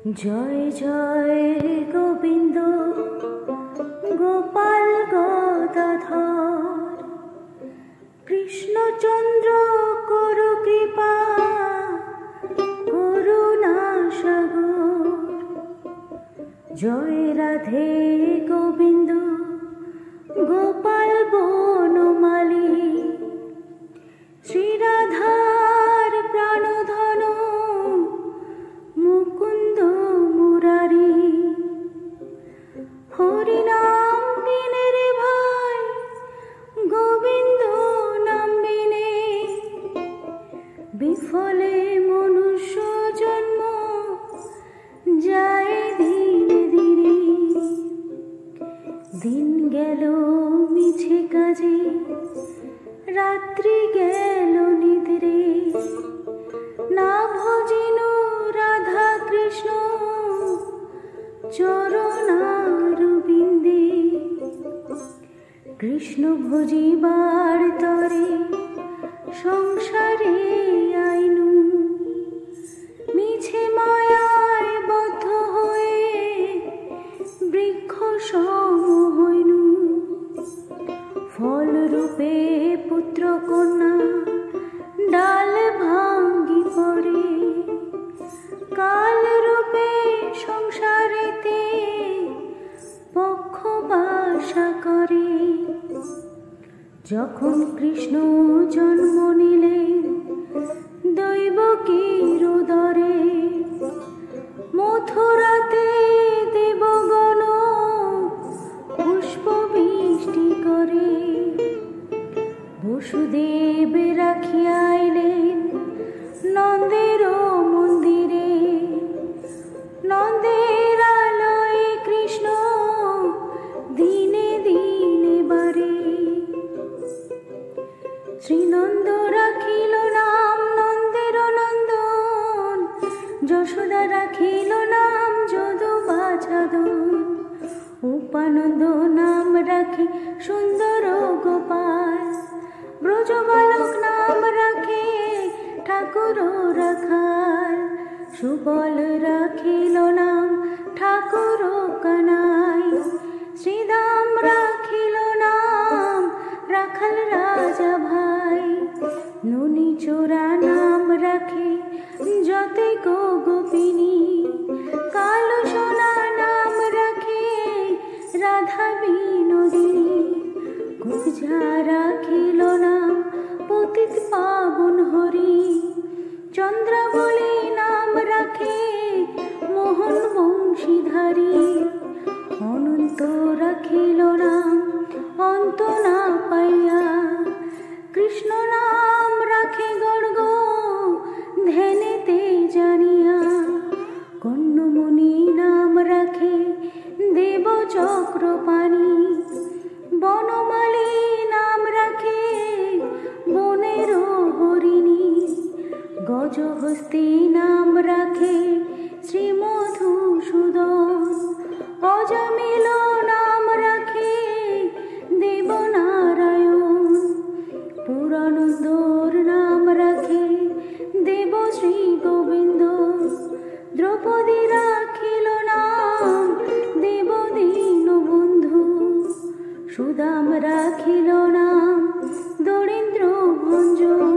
জয় জয় গোবিন্দ গোপাল গদাধর কৃষ্ণচন্দ্র করু কৃপা করুণা সাগর। জয় রাধে গোবিন্দ গোপাল বনমালী শ্রীরাধার প্রাণধন মুকুন্দ মুরারি। হরিনাম বিনে রে ভাই গোবিন্দ নাম বিনে বিফলে মনুষ্য জন্ম যায় ধীরে ধীরে। দিন গেল মিছে কাজে রাত্রি গেল নিদ্রে না ভজিন রাধা কৃষ্ণ চরণারবিন্দে। কৃষ্ণ ভজিবার তরে সংসারে আইনু মিছে মায়ায় বদ্ধ হয়ে বৃক্ষ সম হইনু। ফল রূপে পুত্র কন্যা ডাল ভাঙ্গি পড়ে কাল রূপে সংসারেতে পক্ষ বাসা করে। যখন কৃষ্ণ জন্ম নিলেন দৈবকীর উদরে মথুরাতে দেবগণ পুষ্প বৃষ্টি করে। বসুদেব রাখিয়া আইলেন নন্দের মন্দিরে নন্দের আলয়ে কৃষ্ণ দিনে দিনে বারে। শ্রীনন্দ রাখিল নাম নন্দের নন্দন যশোদা রাখিল নাম যদু বাছাদন। উপানন্দ নাম রাখে সুন্দর গোপাল ব্রজবালক নাম রাখে ঠাকুর রাখাল। সুবল রাখিল নাম ঠাকুর কানাই শ্রীদাম রাখিল নাম রাখাল রাজা ভাই। ননি চোরা নাম রাখে যতে গো গোপিনী কালো সোনা নাম রাখে রাধা বিনোদিনী। গুজা রাখিল নাম পতিত পাবন হরি চন্দ্রাবলী নাম রাখে মোহন বংশীধারী। অনন্ত রাখিল নাম অন্ত না পাইয়া কৃষ্ণ নাম রাখে গর্গ ধ্যানেতে জানিয়া। কর্ণমুনি নাম রাখে দেব চক্রপাণি বনমালী নাম রাখে বনের হরিণী। গজহস্তি নাম রাখে শ্রীমধুসূদন অজামিল নাম রাখে দেবনারায়ণ। পুরানন্দর নাম রাখে দেব শ্রী গোবিন্দ। দ্রৌপদী রাখিল নাম দেব দীনবন্ধু। সুদাম রাখিল নাম দরিদ্র ভঞ্জন।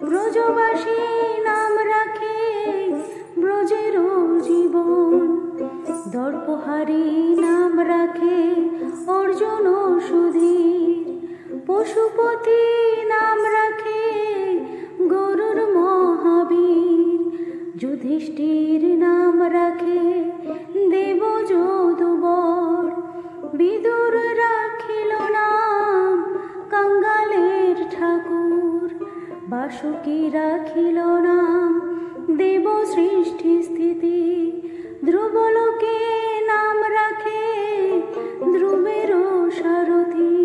ব্রজবাসী নাম রাখে ব্রজের জীবন। দর্পহারী নাম রাখে অর্জুন সুধীর। পশুপতি নাম রাখে গরুর মহাবীর। যুধিষ্ঠির নাম রাখে দেব যদুবর। বিদুর রাখিল নাম কাঙ্গালের ঠাকুর। বাসুকী রাখিল নাম দেব সৃষ্টি স্থিতি। ধ্রুবলোকে নাম রাখে ধ্রুবের সারথি।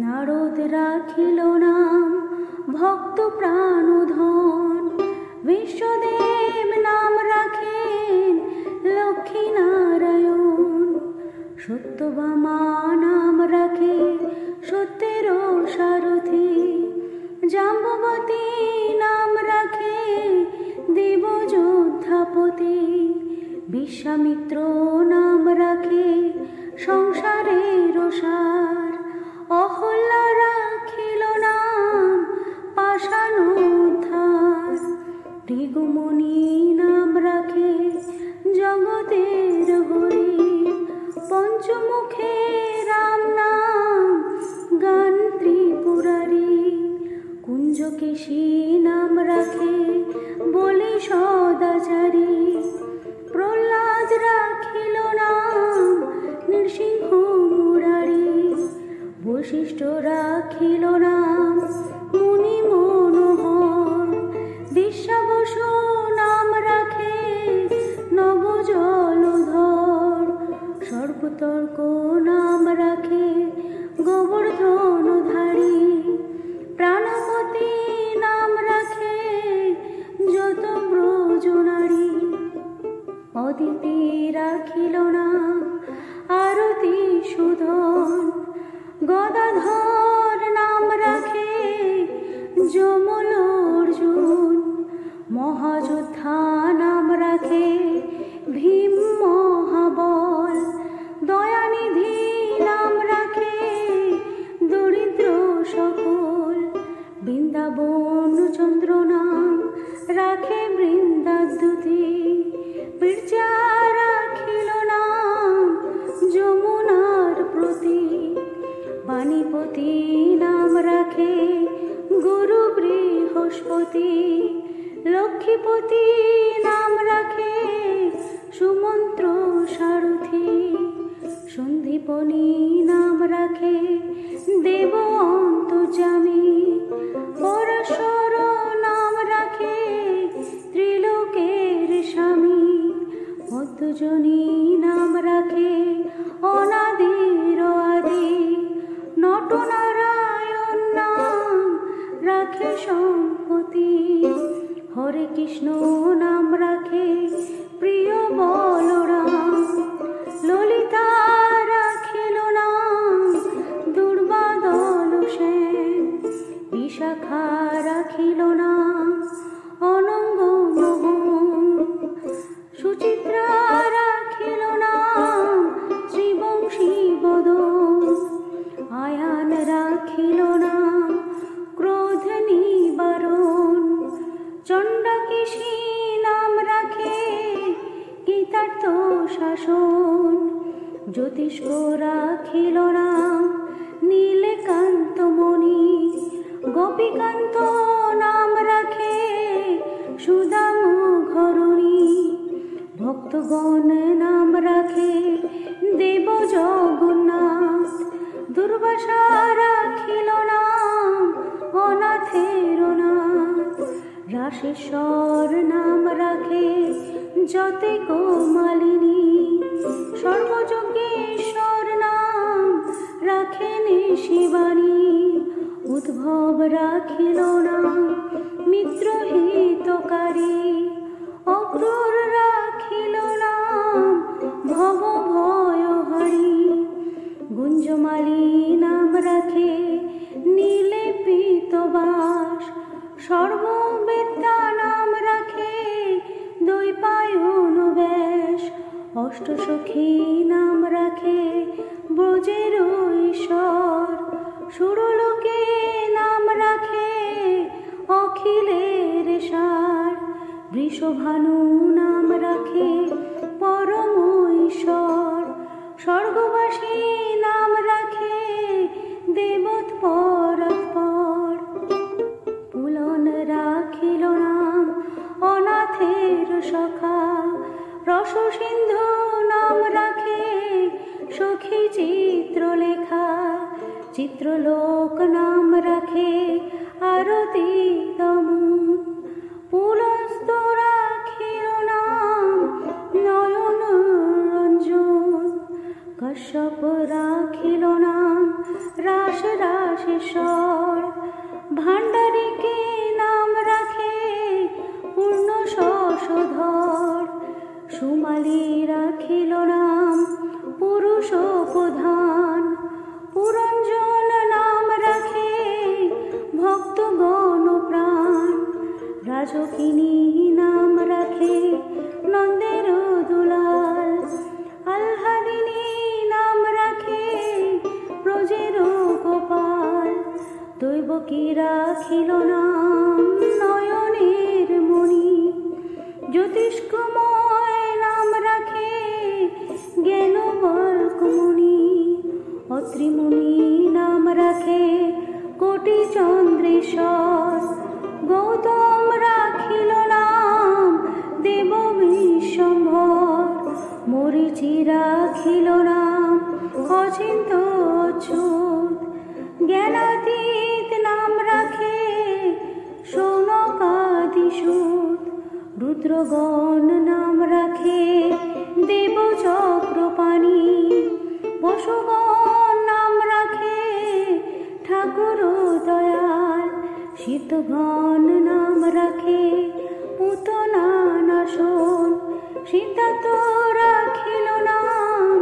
নারদ রাখিল নাম ভক্ত প্রাণধন। বিশ্বদেব নাম রাখেন লক্ষ্মী নারায়ণ। সত্যভামা নাম রাখে সত্যের সারথি। জাম্ববতী নাম রাখে দেব যোদ্ধাপতি। মিত্র নাম রাখে সংসারের সার। অহল্যা রাখিল নাম পাষাণ উদ্ধার। ভৃগুমুনি নাম রাখে জগতের হরি। পঞ্চমুখে রাম নাম গান ত্রিপুরারি। কুঞ্জকেশী নাম রাখে বলি সদাচারী। প্রহ্লাদ রাখিল নাম নৃসিংহ মুরারি। বশিষ্ঠ রাখিল নাম মুনি মনোহর। বিশ্বাবসু নাম রাখে নব জলধর। সর্বতর্ক নাম রাখে গোবর্ধনধারী। প্রাণপতি নাম রাখে যত ব্রজনারী। অদিতি রাখিল নাম আরতি সুধন। গদাধর নাম রাখে যমল অর্জুন। মহাযোদ্ধা নাম রাখে ভীম মহাবল। দয়ানিধি নাম রাখে দরিদ্র সকল। বৃন্দাবন চন্দ্র নাম রাখে বৃন্দাদ্যুতি। বীর্যা রাখিল নাম যমুনার প্রতি। বাণীপতি নাম রাখে গুরু বৃহস্পতি। লক্ষ্মীপতি নাম রাখে সুমন্ত্র সারথি। সন্দীপনী নাম রাখে দেব অন্তর্যামী। পরাশর নাম রাখে ত্রিলোকের স্বামী। মধ্যজনী নাম রাখে অনাদির আদি। নটনারায়ণ নাম রাখে সম্পত্তি। হরে কৃষ্ণ নাম রাখে প্রিয় বলরাম। ললিতা রাখিল নাম দুর্বাদল সেন। বিশাখা রাখিল নাম অনঙ্গ মোহন। সুচিত্রা রাখিল নাম শ্রীবংশী বদন। আয়ান রাখিল নাম ক্রোধ নিবারণ। চণ্ডাকেশী নাম রাখে গীতার্থ শাসন। জ্যোতিষ্ক রাখিল নাম নীলকান্ত মণি। গোপীকান্ত নাম রাখে সুদাম ঘরণী। ভক্তগণ নাম রাখে দেব জগন্নাথ। দুর্বাসা রাখিল নাম অনাথের নাথ। রাশেশ্বর নাম রাখে যতে কোমালিনী। সর্বযজ্ঞেশ্বর নাম রাখেন শিবানী। উদ্ভব রাখিল নাম মিত্র হিতকারী। অক্রূর রাখিল নাম ভব ভয়হরি। গুঞ্জমালী নাম রাখে নীলে পীতবাস। সর্ববেত্তা নাম রাখে দৈপায়ন বেশ। অষ্টসখী নাম রাখে ব্রজের ঈশ্বর। সুরলোকে নাম রাখে অখিলের সার। বৃষভানু নাম রাখে পরম ঈশ্বর। স্বর্গবাসী নাম রাখে দেবৎপর। পুলন রাখিল নাম অনাথের সখা। রস সিন্ধু নাম রাখে সখী চিত্রলেখা। চিত্রলোক নাম রাখে আরতি দমন। পুলস্ত রাখিল নাম নয়ন রঞ্জন। কশ্যপ রাখিল নাম রাস রাশেশ্বর। ভাণ্ডারিকে নাম রাখে পূর্ণ শশধর। সুমালী রাখিল নাম পুরুষ প্রধান। পুরঞ্জন নাম রাখে ভক্তগণ প্রাণ। রাজকিনী নাম রাখে নন্দের দুলাল। কি রাখিল নাম নয়নের মণি, জ্যোতিষ্কময় নাম রাখে জ্ঞানবল্কমণি, অত্রিমুনি নাম রাখে কোটি চন্দ্রেশ্বর, গৌতম রাখিল নাম দেব বিশ্বম্ভর, মরীচি রাখিল নাম অচিন্ত অচ্যুত, জ্ঞানাতীত নাম রাখে শৌনকাদিসূত, রুদ্রগণ নাম রাখে দেব চক্রপাণি, বসুগণ নাম রাখে ঠাকুর দয়াল, সিদ্ধগণ নাম রাখে পুতনা নাশন, সিদ্ধার্থ রাখিল নাম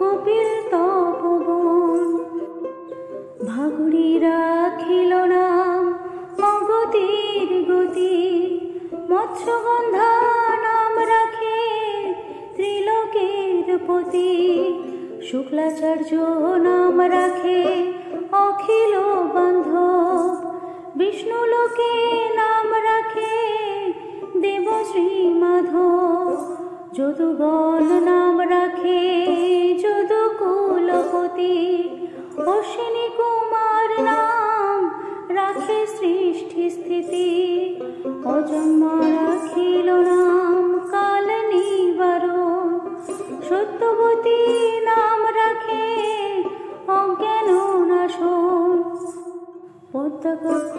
কপিল তপবন, ভাগুড়ি রাখিল নাম অগতির গতি, মৎস্যগন্ধা নাম রাখে ত্রিলোকের পতি, শুক্লাচার্য নাম রাখে অখিল বান্ধব, বিষ্ণুলোকে নাম রাখে দেব শ্রী মাধব, যদুগণ নাম রাখে যদুকুলপতি, অশ্বিনী কুমার নাম রাখে সৃষ্টি স্থিতি, অজন্মা রাখিল নাম কাল নিবারণ, সত্যবতী নাম রাখে অজ্ঞান নাশন, পদ্মকক্ষ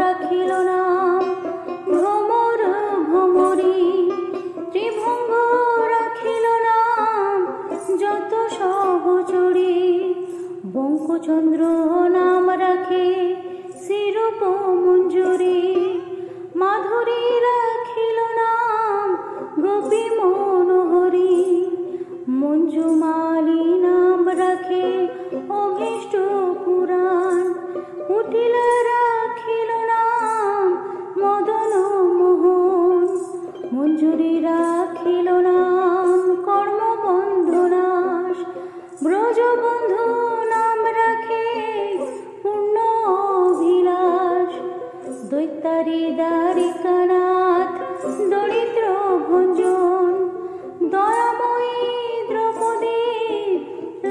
রাখিল নাম ভ্রমর ভ্রমরী, ত্রিভঙ্গ রাখিল নাম যত সহচরী, বঙ্কচন্দ্র নাম রাখে শিরূপ মঞ্জুরি, মাধুরী রাখিল নাম গোপী মনোহরী, মঞ্জুমালী নাম রাখে অভীষ্ট পুরাণ, কুটিল রাখিল নাম মদন মোহন, মঞ্জুরি রাখিল নাম কর্মবন্ধনাশ, ব্রজবন্ধু নাম রাখে পূর্ণ অভিলাষ, দৈত্যারী দ্বারিকানাথ দরিদ্র ভঞ্জন, দয়াময়ী দ্রৌপদী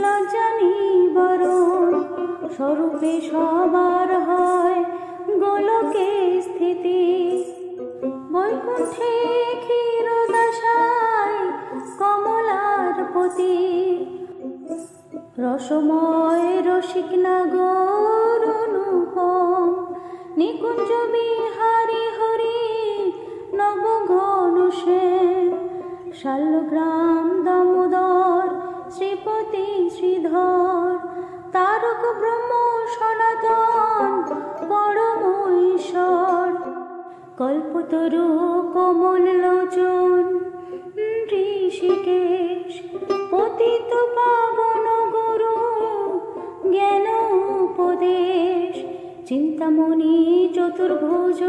লজ্জা নিবারণ, স্বরূপে সবার হয় গোলকে স্থিতি, বৈকুণ্ঠে ক্ষীরদাসায় কমলার পতি, রসময় রসিক নাগর অনুপম, নিকুঞ্জ বিহারী হরি নবঘন সেন, শাল্যগ্রাম দামোদর শ্রীপতি শ্রীধর, তারক ব্রহ্ম সনাতন পরম ঈশ্বর, কল্পতরু কোমল লোচন ঋষিকেশ, পতিত পাবন গুরু জ্ঞান উপদেশ, চিন্তামণি চতুর্ভুজ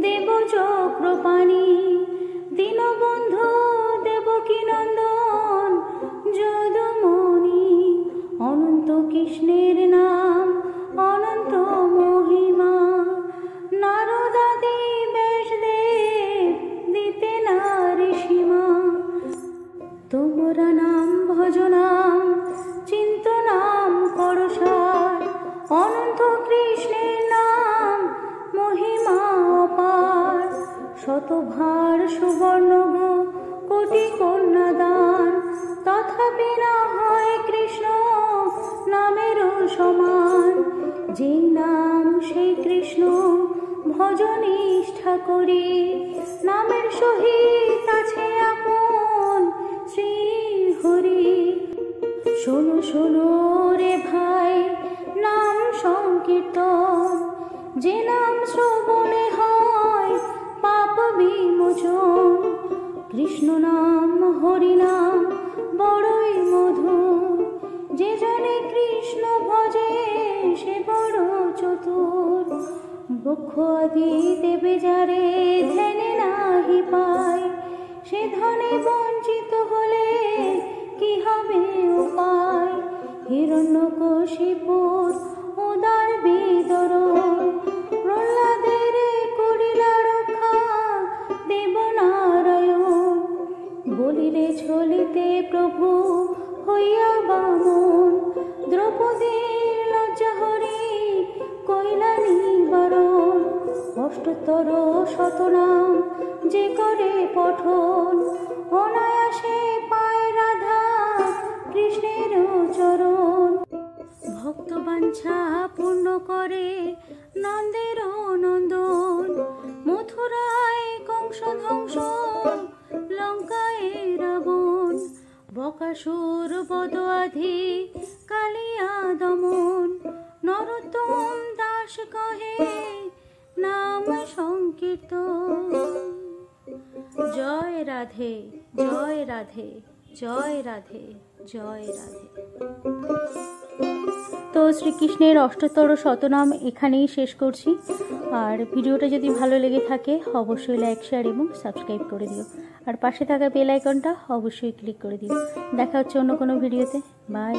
দেব চক্রপাণি, দীনবন্ধু দেবকী নন্দন যদুমণি, অনন্ত কৃষ্ণের নাম অনন্ত মহিমা, নারদাদি ব্যাসদেব দিতে নারী সীমা, তোমরা নাম ভজনাম চিন্তনাম করসার, অনন্ত কৃষ্ণের নাম মহিমা অপার, শতভার সুবর্ণ কোটি কন্যাদান, তথাপি না হয় কৃষ্ণ নামের সমান, যে নাম সেই কৃষ্ণ ভজনিষ্ঠা করি, নামের সহিত আছে আপন শ্রী হরি, শোনো শোনো রে ভাই নাম সংকীর্তন, যে নাম শ্রবণে হয় পাপ বিমোচন, কৃষ্ণ নাম হরি নাম বড়ই মধুর, যে জানে কৃষ্ণ ভজে সে বড় চতুর, বক্ষ আদি দেবে যারে ধ্যানে নাহি পায়, সে ধনে বঞ্চিত হলে কি হবে উপায়, হিরণ্যকশিপুর উদার বিদরণ, ছলিতে প্রভু হইয়া বামন, দ্রৌপদীর লজ্জা হরি কইলা নিবারণ। অষ্টতর শতনাম যে করে পঠন, অনায়াসে পায় রাধা কৃষ্ণের চরণ। ভক্ত বাঞ্ছা পূর্ণ করে নন্দের নন্দন, মথুরায় কংস ধ্বংস লঙ্কায় রাবণ। বকাসুর বদ আধি কালিয়া দমন, নরোত্তম দাস কহে নাম সংকীর্তন। জয় রাধে, জয় রাধে, জয় রাধে, জয় রাধে। তো শ্রীকৃষ্ণের অষ্টতর শতনাম এখানেই শেষ করছি। আর ভিডিওটা যদি ভালো লেগে থাকে অবশ্যই লাইক, শেয়ার এবং সাবস্ক্রাইব করে দিও। আর পাশে থাকা বেল আইকনটা অবশ্যই ক্লিক করে দিও। দেখা হচ্ছে অন্য কোনো ভিডিওতে। বাই।